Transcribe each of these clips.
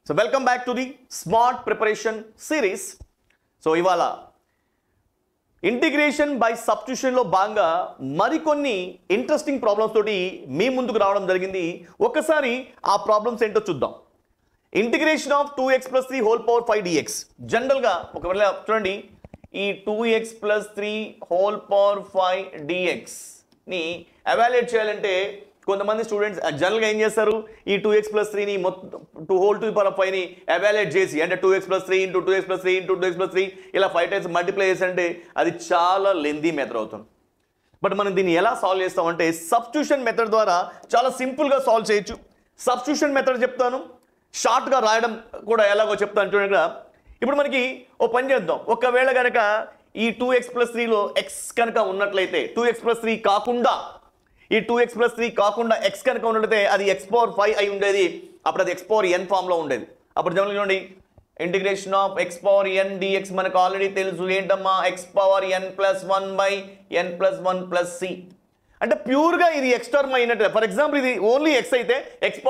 So welcome back to the Smart Preparation series. So ఇవాళ integration by substitution లో భాగంగా మరికొన్ని ఇంట్రెస్టింగ్ ప్రాబ్లమ్స్ తోటి మీ ముందుకు రావడం జరిగింది. ఒకసారి ఆ ప్రాబ్లమ్స్ ఏంటో చూద్దాం. Integration of 2x + 3 whole power 5 dx. General గా ఒకవేళ చూడండి, ఈ 2x + 3 హోల్ పవర్ 5 dx ని ఎవాల్యుయేట్ చేయాలంటే కొంతమంది స్టూడెంట్స్ జనరల్గా ఏం చేస్తారు, ఈ 2x + 3ని మొత్తం 2 హోల్ టు ది పవర్ 5ని ఎవాల్యుయేట్ చేసి, అంటే 2x + 3 × 2x + 3 × 2x + 3 ఇలా 5 టైమ్స్ మల్టిప్లై చేసి అంటే అది చాలా లెందీ మెథడ్ అవుతుంది. బట్ మనం దీన్ని ఎలా సాల్వ్ చేస్తామంటే సబ్స్టిట్యూషన్ మెథడ్ ద్వారా చాలా సింపుల్గా సాల్వ్ చేయొచ్చు. సబ్స్టిట్యూషన్ మెథడ్ చెప్తాను, షార్ట్గా రాయడం కూడా ఎలాగో చెప్తాను. చూడండి, ఇప్పుడు మనకి ఓ పని చేద్దాం. ఒకవేళ కనుక ఈ 2x + 3లో x కనుక ఉన్నట్లయితే, 2x + 3 కాకుండా ఈ 2x + 3 కాకుండా x కనుక ఉన్నట్లయితే అది x⁴ అయి ఉండేది. అప్పుడు అది x⁴n ఫామ్లో ఉండేది. అప్పుడు జనరల్ చూడండి, ఇంటిగ్రేషన్ ఆఫ్ x⁴n dx మనకు ఆల్రెడీ తెలుసు ఏంటమ్మా, x⁴n + 1/n + 1 + c. అంటే ప్యూర్గా ఇది x టర్మ్ అయినట్టు. ఫర్ ఎగ్జాంపుల్ ఇది ఓన్లీ x అయితే x⁴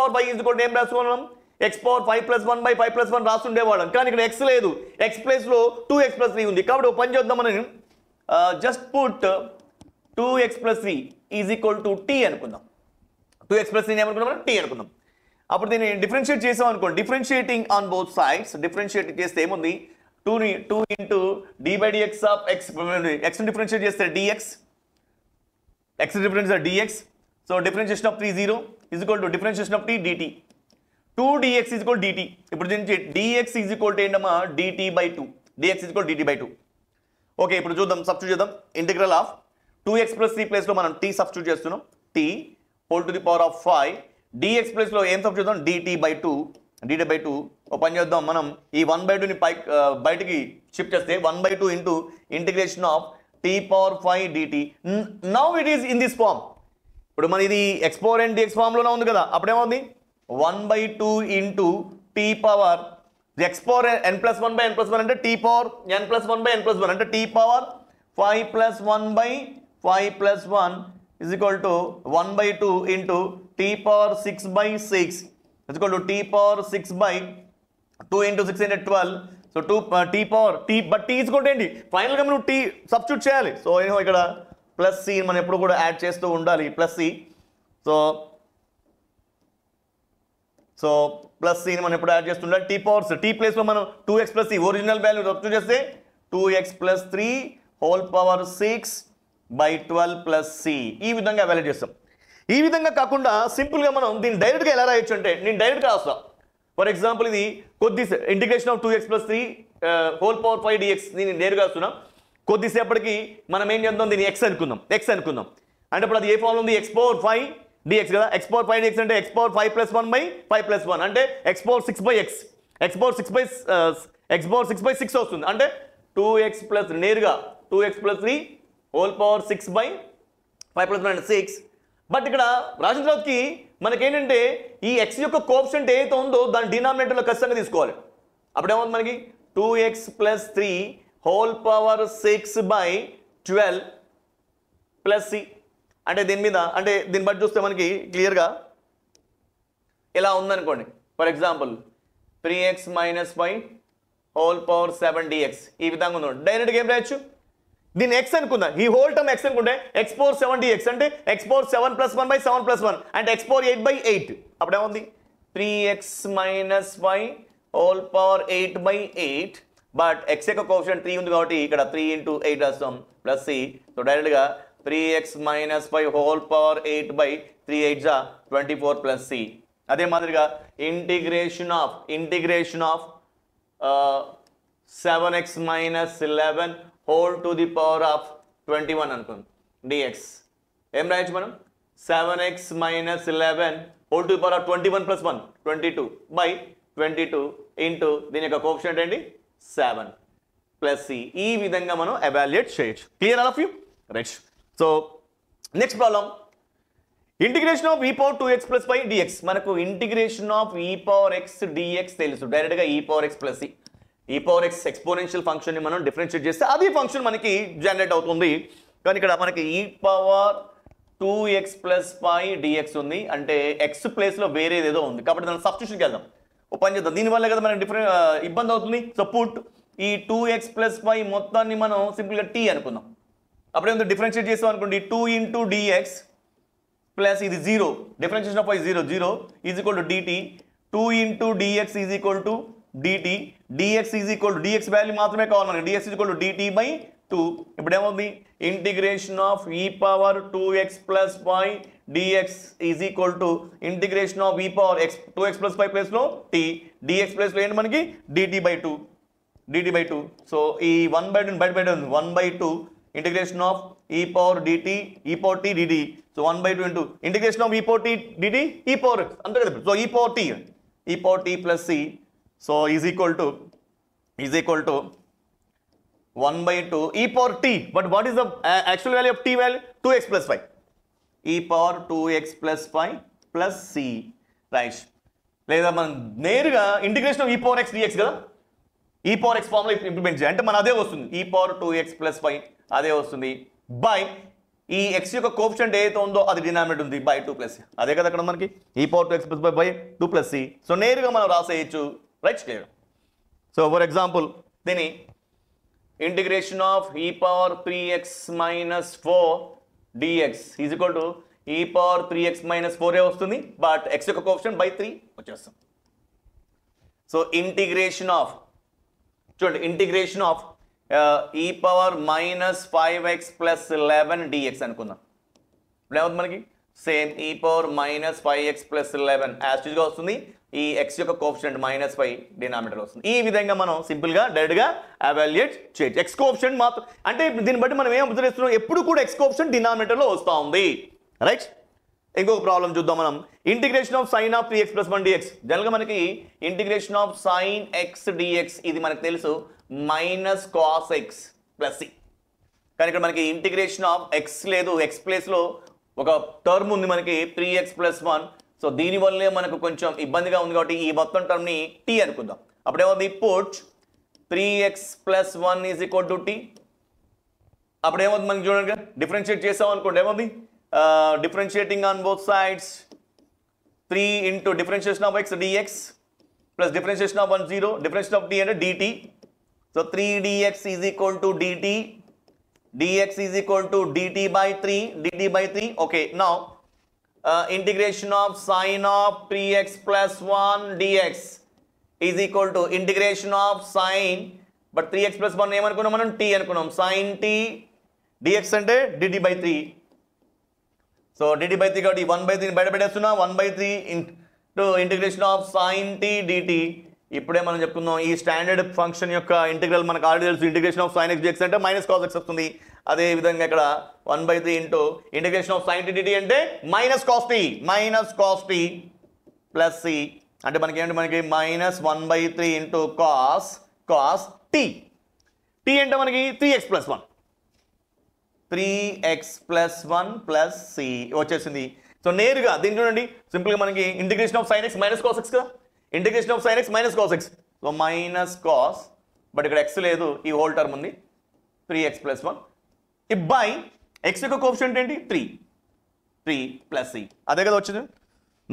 ఏం రాసుకున్నాం, x⁴ 5 + 1/5 + 1 రాస్తుండేవాళ్ళం. కానీ ఇక్కడ x లేదు, x ప్లేస్లో 2x + 3 ఉంది. కాబట్టి ఒక పని చేద్దాం, మనం జస్ట్ పుట్ 2x + 3 = t అనుకుందాం. 2x + 3 ఏమనుకున్నాం, t అనుకుందాం. అప్పుడు దీన్ని డిఫరెన్షియేట్ చేసాం అనుకోండి, differentiating on both sides. Differentiate చేస్తే ఏముంది, 2 × d/dx of x. x differentiate చేస్తే dx, x difference dx. So differentiation of 3 0 = differentiation of t dt. 2dx = dt. ఇప్పుడు దీనికి dx ఏంటమ్మా, dt/2. dx dt/2. ఓకే, ఇప్పుడు చూద్దాం, సబ్స్టిట్యూట్ చేద్దాం. ఇంటిగ్రల్ ఆఫ్ 2x + 3 ప్లేస్లో మనం t సబ్స్టిట్యూట్ చేస్తున్నాం. t whole to the power of 5 dx ప్లేస్లో ఏం సబ్స్టిట్యూట్ చేద్దాం, dt/2. ఒక పని చేద్దాం, మనం ఈ 1/2ని బయటికి షిఫ్ట్ చేస్తే 1/2 into integration of t⁴5 dt. Now it is in this form. ఇప్పుడు మన ఇది x⁴n dx ఫామ్లోనే ఉంది కదా. అప్పుడేమవుతుంది, 1/2 into t power x⁴n + 1/n + 1 అంటే t⁴n + 1/n + 1 అంటే t⁴5 + 1/5 + 1 = 1/2 into t⁴6/6 t⁴6/2 into 6 అంటే 12. సో బట్ t ఏంటి, ఫైనల్గా మనం t సబ్స్టిట్యూట్ చేయాలి. సో ఇక్కడ +c మనం ఎప్పుడు కూడా యాడ్ చేస్తూ ఉండాలి, +c. సో +c మనం ఎప్పుడు యాడ్ చేస్తుండాలి. t ప్లేస్లో మనం 2x + 3 ఒరిజినల్ వాల్యూ సబ్స్టిట్యూట్ చేస్తే 2x + 3 హోల్ పవర్ 6/12 + c. ఈ విధంగా వాల్యూ చేస్తాం. ఈ విధంగా కాకుండా సింపుల్గా మనం దీన్ని డైరెక్ట్గా ఎలా రాయొచ్చు అంటే, నేను డైరెక్ట్గా రాస్తాను. ఫర్ ఎగ్జాంపుల్ ఇది integration of 2x + 3 whole power 5 dx దీన్ని నేరుగా వస్తున్నాం. కొద్దిసేపటికి మనం ఏం చేద్దాం, దీన్ని x అనుకుందాం. అంటే ఇప్పుడు అది ఏ ఫామ్లో ఉంది, x⁴5 dx కదా. x⁴5 dx అంటే x⁴5 + 1/5 + 1 అంటే x⁴6/x. x⁴6/6 వస్తుంది. అంటే 2x + నేరుగా 2x + 3 హోల్ పవర్ 6/5 + 1 6. బట్ ఇక్కడ రాసిన తర్వాతకి మనకేంటంటే ఈ x యొక్క కోఎఫిషియంట్ ఏదైతే ఉందో దాని డినామినేటర్లో ఖచ్చితంగా తీసుకోవాలి. అప్పుడేమవుతుంది మనకి 2x + 3 హోల్ పవర్ 6/12 + c. అంటే దీని మీద, అంటే దీన్ని బట్టి చూస్తే మనకి క్లియర్గా ఇలా ఉందనుకోండి. For example 3x - 5 whole power 7 dx ఈ విధంగా ఉంది. డైరెక్ట్గా ఏం రాయొచ్చు, దీన్ని x అనుకుందాం. ఈ హోల్ టర్మ్ x అనుకుంటే x⁴7 dx అంటే x⁴7 + 1/7 + 1 అంటే x⁴8/8. అప్పుడేముంది 3x - 5 whole power 8/8. But x యొక్క కోఎఫిషియంట్ 3 ఉంది కాబట్టి ఇక్కడ 3 × 8 రాస్తాం +c. సో డైరెక్ట్గా 3x - 5 హోల్ పవర్ 8/3 8 24 + c. అదే మాదిరిగా integration of 7x - 11 whole to the power of 21 అనుకోండి dx. ఏం రాయొచ్చు మనం, 7x - 11 whole to the power of 21 + 1 22/22 into దీని యొక్క కోఎఫిషియంట్ ఏంటి 7 + c. ఈ విధంగా మనం ఎవాల్యుయేట్ చేయొచ్చు. Clear all of you, right. So next problem, integration of e⁴2x + 5 dx. మనకు ఇంటిగ్రేషన్ ఆఫ్ e⁴x dx తెలుసు, డైరెక్ట్గా e⁴x + c. e⁴x ఎక్స్పోనెన్షియల్ ఫంక్షన్ని మనం డిఫరెన్షియేట్ చేస్తే అది ఫంక్షన్ మనకి జనరేట్ అవుతుంది. కానీ ఇక్కడ మనకి e⁴2x + 5 dx ఉంది, అంటే x ప్లేస్లో వేరేదేదో ఉంది కాబట్టి దాన్ని సబ్స్టిట్యూషన్కి వెళ్దాం. ఓ పని చేద్దాం, దీనివల్ల కదా మనకి ఇబ్బంది అవుతుంది. సో పుట్ ఈ 2x ప్లస్ 5 మొత్తాన్ని మనం సింపుల్గా టీ అనుకుందాం. అప్పుడేమో డిఫరెన్షియేట్ చేస్తాం అనుకోండి, 2 ఇంటూ డిఎక్స్ ప్లస్ ఇది 0, differentiation of 0 is equal to d t, 2 into d x is equal to d t, d x is equal to d x value మాత్రమే కావాలి మనకి, d x is equal to d t by 2. ఇప్పుడు ఏమవుతుంది, integration of e power 2x plus 5 dx is equal to integration of e power x 2x plus 5 ప్లేస్లో t, dx ప్లేస్లో ఏంటి మనకి dt by 2. So ఈ 1/2 బయట 1/2 integration of e power dt ఈ power t dt. So 1/2 into integration of e power t dt ఈ power అంతే కదా. సో ఈ power t plus c, so is equal to 1/2 e power t. But what is the actual value of t value? 2x plus 5. e power 2x plus 5 plus c. Right. లేదా మనం నేరుగా integration of e power x dx కదా, e power x formula implement చేయాలి అంటే మన అదే వస్తుంది, e power 2x plus 5 అదే వస్తుంది బై ఈ x యొక్క కోఎఫిషియంట్ ఏదైతే ఉందో అది డినామినేటర్ ఉంది బై 2 ప్లస్ అదే కదా అక్కడ మనకి e power 2x plus 5 by 2 plus c. So నేరుగా మనం రాసేయచ్చు. రైట్. సో ఫర్ ఎగ్జాంపుల్ దీని integration of e power 3x minus 4 dx is equal to e power 3x minus 4 వస్తుంది, బట్ x యొక్క కోఎఫిషియంట్ బై 3 వచ్చేస్తాం. So integration of e power minus 5x plus 11 dx అనుకుందాం. ఇప్పుడు ఏమవుతుంది మనకి same e power minus 5x plus 11 యాస్టిజ్గా వస్తుంది, ఈ x యొక్క కోఎఫిషియంట్ మైనస్ 5 డినామినేటర్ వస్తుంది. ఈ విధంగా మనం సింపుల్గా డైరెక్ట్గా అవాల్యుయేట్ చేయొచ్చు. x కోఎఫిషియంట్ మాత్రం అంటే దీన్ని బట్టి మనం ఏం అబ్జర్వ్ చేస్తున్నాం, ఎప్పుడు కూడా x కోఎఫిషియంట్ డినామినేటర్లో వస్తూ ఉంది. రైట్. ఇంకొక ప్రాబ్లం చూద్దాం మనం. Integration of sine of 3x plus 1 dx. జనరల్గా మనకి integration of sine x dx ఇది మనకు తెలుసు minus cos x plus c. కానీ ఇక్కడ మనకి ఇంటిగ్రేషన్ ఆఫ్ x లేదు, x ప్లేస్లో ఒక టర్మ్ ఉంది మనకి 3x ప్లస్ 1. సో దీనివల్లే మనకు కొంచెం ఇబ్బందిగా ఉంది కాబట్టి ఈ మొత్తం టర్మ్ని t అనుకుందాం. అప్పుడేమవుతుంది, put 3x plus 1 is equal to t. అప్పుడేమవుతుంది మనకి చూడండి, డిఫరెన్షియేట్ చేసాం అనుకోండి ఏమవుతుంది, differentiating on both sides 3 into differentiation of x dx plus differentiation of 1 0 differentiation of t అంటే dt. So 3 dx is equal to dt, dx is equal to dt by 3. Okay, now integration of sine of 3x plus 1 dx is equal to integration of sine, but 3x plus 1 ఏమనుకున్నాం మనం t అనుకున్నాం, sin t dx అంటే dt by 3. So dt by 3 కాబట్టి 1/3 బయట పెట్టేస్తున్నా, 1/3 into integration of sin t dt. ఇప్పుడే మనం చెప్పుకుందాం ఈ స్టాండర్డ్ ఫంక్షన్ యొక్క ఇంటిగ్రల్ మనకు ఆల్రెడీ తెలుసు, integration of sin x dx అంటే మైనస్ కాస్ x వస్తుంది. అదే విధంగా ఇక్కడ 1/3 into integration of sin t dt అంటే minus cos t plus c అంటే మనకి ఏంటి, మనకి minus 1/3 into cos t. t అంటే మనకి 3x ప్లస్ 1 ప్లస్ c వచ్చేసింది. సో నేరుగా దీన్ని చూడండి, సింపుల్గా మనకి integration of sin x minus cos x కదా, integration of sin x minus cos x. So minus cos, but ఇక్కడ x లేదు, ఈ హోల్ టర్మ్ ఉంది 3x ప్లస్ 1 బై x యొక్క కోఎఫిషియంట్ ఏంటి 3 ప్లస్ c అదే కదా వచ్చింది,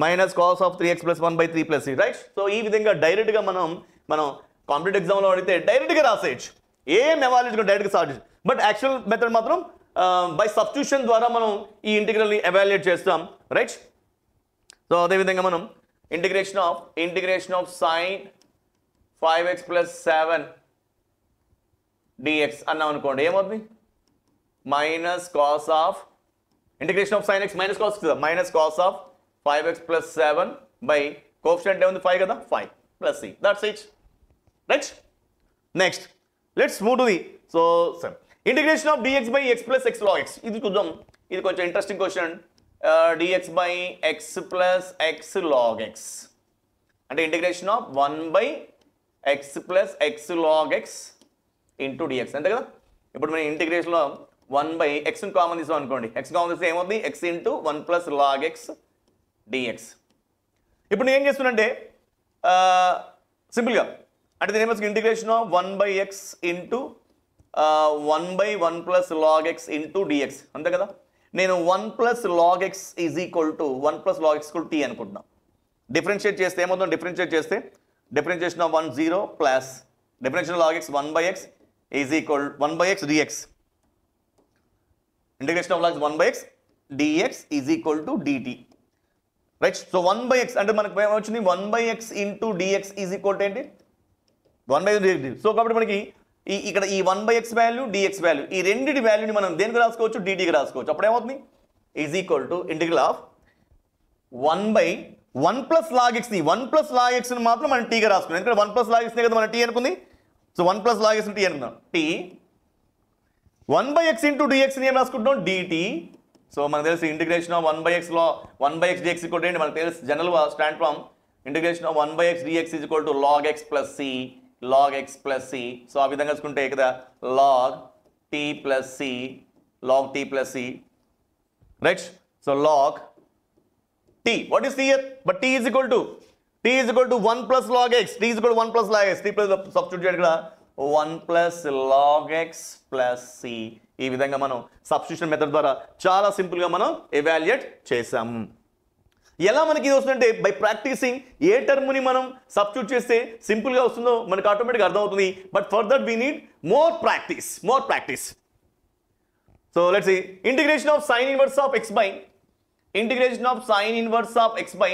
minus cos of 3x plus 1 by 3 plus c. Right. So ఈ విధంగా డైరెక్ట్గా మనం కాంపిటేటివ్ ఎగ్జామ్లో అడిగితే డైరెక్ట్గా రాసేయచ్చు, ఏం ఎవాల్యుయేట్ డైరెక్ట్గా సాల్వ్ చేయొచ్చు. బట్ యాక్చువల్ మెథడ్ మాత్రం బై సబ్స్టిట్యూషన్ ద్వారా మనం ఈ ఇంటిగ్రల్ని ఎవాల్యుయేట్ చేస్తాం. రైట్. సో అదేవిధంగా మనం integration of sine 5x plus 7 dx అన్నాం అనుకోండి ఏమవుతుంది, minus cos of integration of sine x minus cos minus cos of 5x plus 7 by coefficient ఏముంది 5 కదా, 5 plus c. That's it. Right. Next let's move to the integration of dx by x plus x log x. ఇది చూద్దాం, ఇది కొంచెం interesting question. dx by x plus x log x అంటే integration of 1 by x plus x log x into dx అంతే కదా. ఇప్పుడు మనం ఇంటిగ్రేషన్లో 1 by x common తీసాం అనుకోండి, x కామన్ తీస్తే ఏమవుతుంది, x into 1 plus log x dx. ఇప్పుడు నేను ఏం చేస్తున్నంటే సింపుల్గా అంటే దీని ఏమవుతుంది, integration of 1 by x into 1 by 1 plus log x into dx అంతే కదా. నేను 1 plus log x is equal to 1 plus log x t అనుకుంటున్నాను. డిఫరెన్షియేట్ చేస్తే ఏమవుతుంది, డిఫరెన్షియేట్ చేస్తే differentiation of 1 0 plus differentiation of log x 1 by x is equal 1 by x dx. Integration of log x 1 by x dx is equal to dt. Right? So 1 by x అంటే మనకు ఏమొచ్చింది 1 by x into dx is equal to ఏంటి 1 by dx. So కాబట్టి మనకి ఇక్కడ ఈ 1 by x value dx value ఈ రెండిటి వాల్యూని మనం దేనికి రాసుకోవచ్చు dtకి రాసుకోవచ్చు. అప్పుడు ఏమవుతుంది is equal to integral of 1 by 1 plus log x ని 1 plus log x ని మాత్రం మనం t గా రాసుకున్నాం. ఎందుకంటే 1 plus log x నే కదా మనం t అనుకుంది. సో 1 plus log x ని t అనుకుందాం. t 1 by x into dx ని ఏం రాసుకుంటాం dt. సో మనకు తెలుసు ఇంటిగ్రేషన్ ఆఫ్ 1 by x లో 1 by x dx equal to ఏంటి మనకు తెలుసు జనరల్ గా stand from integration of 1 by x dx is equal to log x plus c log x plus c. So ఆ విధంగా చూసుకుంటే కదా log t plus c log t plus c. Right? So log t. What is t here? But t is equal to 1 plus log x. T is equal to 1 plus log x. T plus substitute చేయడం ఇక్కడ 1 plus log x plus c. ఈ విధంగా మనం substitution method ద్వారా చాలా simple గా మనం evaluate చేసాం. ఎలా మనకి ఇది వస్తుందంటే బై ప్రాక్టీసింగ్ ఏ టర్మ్ ని మనం సబ్స్టిట్యూట్ చేస్తే సింపుల్ గా వస్తుందో మనకు ఆటోమేటిక్ అర్థం అవుతుంది. But for that we need more practice. So let's see integration of sin inverse of x by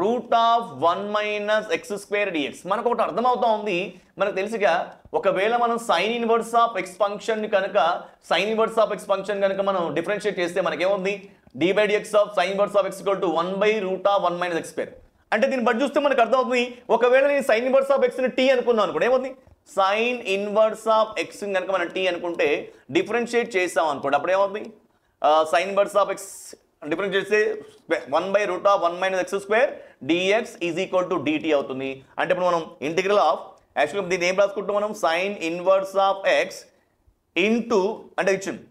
root of 1 minus x square dx. మనకు ఒకటి అర్థం అవుతా ఉంది. మనకు తెలుసుగా ఒకవేళ మనం sin inverse of x function కనుక మనం డిఫరెన్షియేట్ చేస్తే మనకేముంది d by dx of sin inverse of x equal to 1 by root of 1 minus x square. అంటే దీన్ని బట్టి చూస్తే మనకు అర్థం అవుతుంది. ఒకవేళ నేను sin inverse of x ని t అనుకున్నాను అనుకోండి ఏముంది sin inverse of x కనుక మనం t అనుకుంటే డిఫరెన్షియేట్ చేసాం అనుకోండి అప్పుడు ఏమవుతుంది sin inverse of x differentiate చేస్తే 1 by root of 1 minus x square dx is equal to dt అవుతుంది. అంటే ఇప్పుడు మనం ఇంటిగ్రల్ ఆఫ్ యాక్చువల్గా దీన్ని ఏం రాసుకుంటాం మనం sin inverse of x into అంటే ఇచ్చింది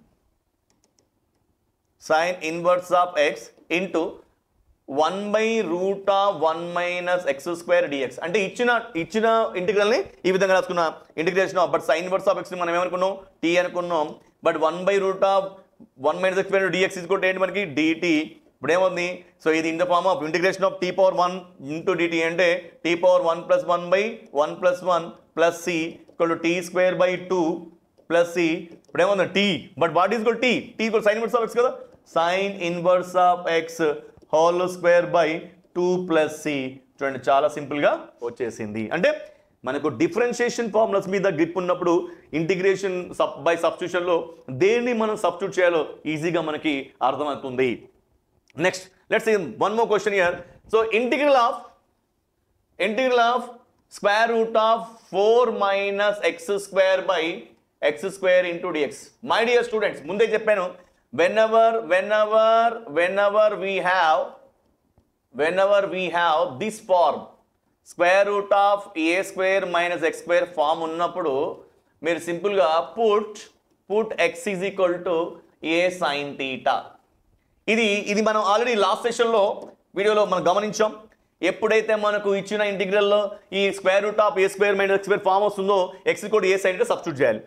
sin inverse of x into 1 by root of 1 minus x square dx. అంటే ఇచ్చిన ఇంటిగ్రల్ ని ఈ విధంగా రాసుకున్నా integration of but sin inverse of x ని మనం ఏమనుకున్నాం t అనుకున్నాం. But 1 by root of 1 minus x square dx is equal to ఏంటి మనకి dt. ఇప్పుడు ఏమవుతుంది సో ఇది in the form of integration of t power 1 into dt అంటే t power 1 plus 1 by 1 plus 1 plus c equal to t square by 2 plus c. ఇప్పుడు ఏమవుతుంది t but what is equal t equal sin inverse of x కదా sin inverse of x whole square by 2 plus c. చూడండి చాలా simple గా వచ్చేసింది. అంటే మనకు differentiation formulas మీద గ్రిప్ ఉన్నప్పుడు ఇంటిగ్రేషన్ బై సబ్స్టిట్యూషన్ లో దేన్ని మనం సబ్స్టిట్యూట్ చేయాలో ఈజీగా మనకి అర్థమవుతుంది. Next let's see one more question here. So integral of square root of 4 minus x square by x square into dx. My dear students ముందే చెప్పాను whenever we have this form square root of a square minus x square form ఉన్నప్పుడు మీరు simple గా put x is equal to a sin theta. ఇది మనం already last session లో వీడియోలో మనం గమనించాం. ఎప్పుడైతే మనకు ఇచ్చిన ఇంటిగ్రల్ లో ఈ square root of a square minus x square form వస్తుందో x is equal to a sin theta substitute చేయాలి.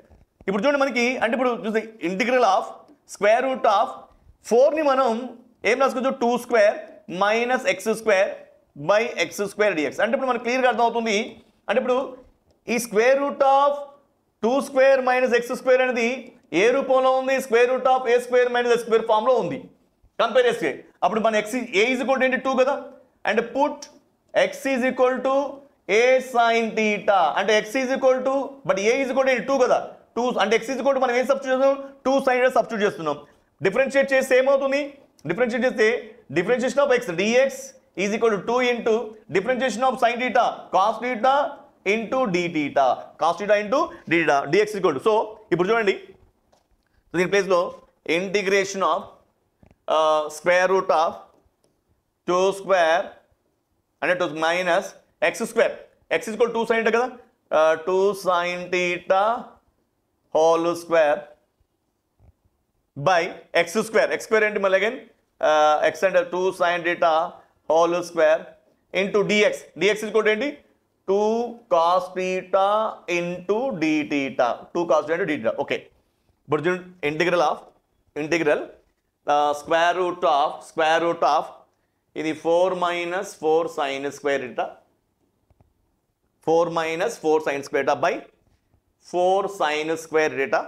ఇప్పుడు చూడండి మనకి అంటే ఇప్పుడు చూస్తే integral of square root of 4 ని మనం ఏం రాసుకోవచ్చు 2 square minus x square by x square dx. అంటే ఇప్పుడు మనకు క్లియర్గా అర్థం అవుతుంది. అంటే ఇప్పుడు ఈ square root of 2 square minus x square అనేది ఏ రూపంలో ఉంది square root of a square minus x square form లో ఉంది. కంపేర్ చేస్తే అప్పుడు మన x a is equal to 2 కదా and put x is equal to a sin theta అంటే x is equal to but a is equal to 2 కదా 2 అంటే x is equal to మనం ఏం సబ్స్టిట్యూట్ చేస్తున్నాం 2 sin theta సబ్స్టిట్యూట్ చేస్తున్నాం. Differentiate చేస్తే ఏమవుతుంది డిఫరెన్షియేట్ చేస్తే differentiation of x dx is equal to 2 into differentiation of sin theta cos theta into d theta dx is equal to. So ఇప్పుడు చూడండి దీని ప్లేస్ లో integration of square root of 2 square అంటే 2 minus x square x is equal to 2 sin theta కదా 2 sin theta whole square by x square ఏంటి మళ్ళీ again x అంటే 2 sin theta whole square into dx is equal to ఏంటి 2 cos theta into d theta 2 cos theta into d theta. Okay ఇప్పుడు integral square root of ఇది 4 minus 4 sin square theta 4 minus 4 sin square theta by 4 sin square theta.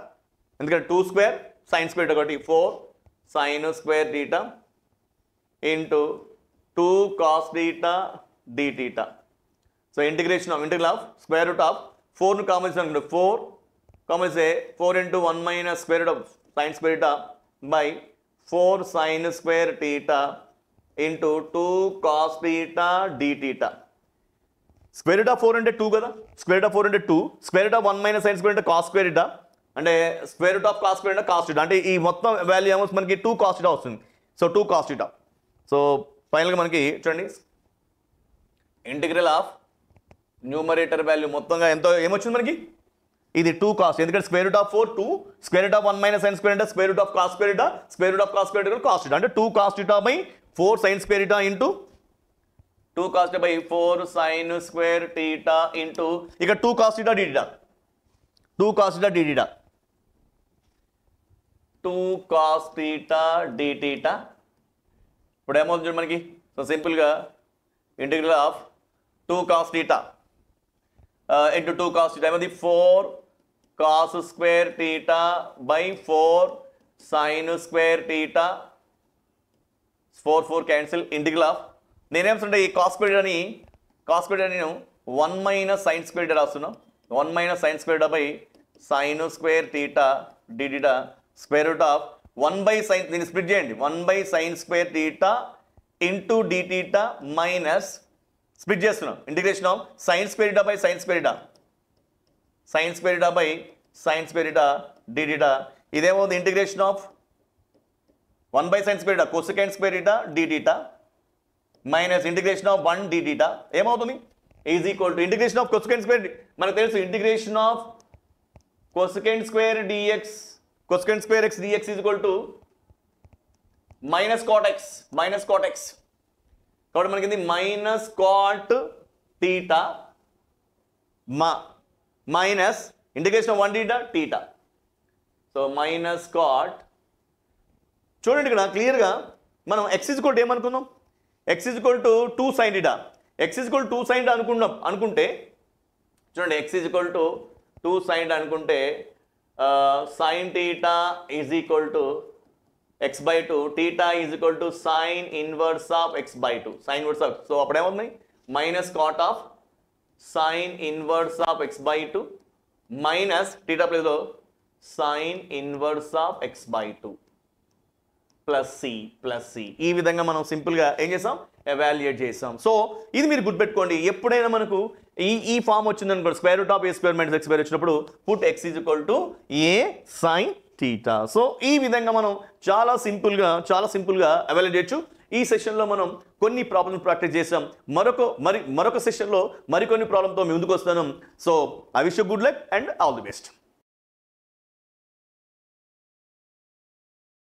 ఎందుకంటే 2 square sin square theta కాబట్టి 4 sin square theta into 2 cos theta d theta. So integral of square root of 4 ను common చేసాం 4 common చేస్తే 4 into 1 minus square root of sin square theta by 4 sin square theta into 2 cos theta d theta. Square root of 4 అంటే 2 కదా, square root of 4 అంటే 2, square root of 1 minus sin square అంటే cos square theta, అంటే square root of cos square అంటే cos theta, అంటే ఈ మొత్తం value ఏమో మనకి 2 cos theta వస్తుంది. So 2 cos theta. సో ఫైనల్గా మనకి చూడండి ఇంటిగ్రల్ ఆఫ్ న్యూమరేటర్ వాల్యూ మొత్తంగా ఎంతో ఏమొచ్చింది మనకి, ఇది 2 cos, ఎందుకంటే square root of 4 2, square root of 1 minus sin square అంటే square root of cos square theta, square root of cos square theta cos theta, అంటే 2 cos theta by 4 sin square theta into 2 cos theta by 4 sin square theta into ఇక 2 cos theta d theta, 2 cos theta d theta, 2 cos theta d theta. ఇప్పుడు ఏమవుతుంది మనకి, so సింపుల్గా integral of 2 cos theta into 2 cos theta ఏమవుతుంది 4 cos square theta by 4 sin square theta, 4 cancel. Integral of నేనేమంటే ఈ cos square theta నేను 1 minus sin square theta రాస్తున్నాను, 1 minus sin square theta by sin square theta d theta square root of 1 by sin, దీన్ని split చేయండి, 1 by sin square theta into d theta minus split చేస్తున్నాం integration of sin square theta by sin square theta, sin square theta by sin square theta d theta. ఇదేమవుతుంది integration of 1 by sin square theta cosecant square theta d theta minus integration of 1 d theta ఏమవుతుంది is equal to integration of cosecant square, మనకు తెలుసు integration of cosecant square dx, cosecant square x dx is equal to minus cot x, కాబట్టి మనకి minus cot theta minus integration of 1 theta theta. So minus cot, చూడండి ఇక్కడ క్లియర్గా మనం x is equal to ఏమనుకున్నాం, x is equal to 2 sin theta, x is equal to 2 sin theta అనుకుంటే చూడండి x is equal to 2 sin theta అనుకుంటే sin theta is equal to x by 2, theta is equal to sin inverse of x by 2, sin inverse of, so అప్పుడు ఏమవుతుంది minus cot of sin inverse of x by 2 minus theta ప్లేస్లో sin inverse of x by 2 plus C. ఈ విధంగా మనం సింపుల్గా ఏం చేసాం, evaluate చేసాం. సో ఇది మీరు గుర్తుపెట్టుకోండి, ఎప్పుడైనా మనకు ఈ ఫామ్ వచ్చిందనుకో square root of a square minus x square వచ్చినప్పుడు put x is equal to a sine theta. So ఈ విధంగా మనం చాలా సింపుల్గా ఎవాల్యుయేట్ చేయొచ్చు. ఈ సెషన్లో మనం కొన్ని ప్రాబ్లమ్స్ ప్రాక్టీస్ చేసాం. మరొక సెషన్లో మరికొన్ని ప్రాబ్లంతో ముందుకు వస్తాను. So I wish you good luck and all the best.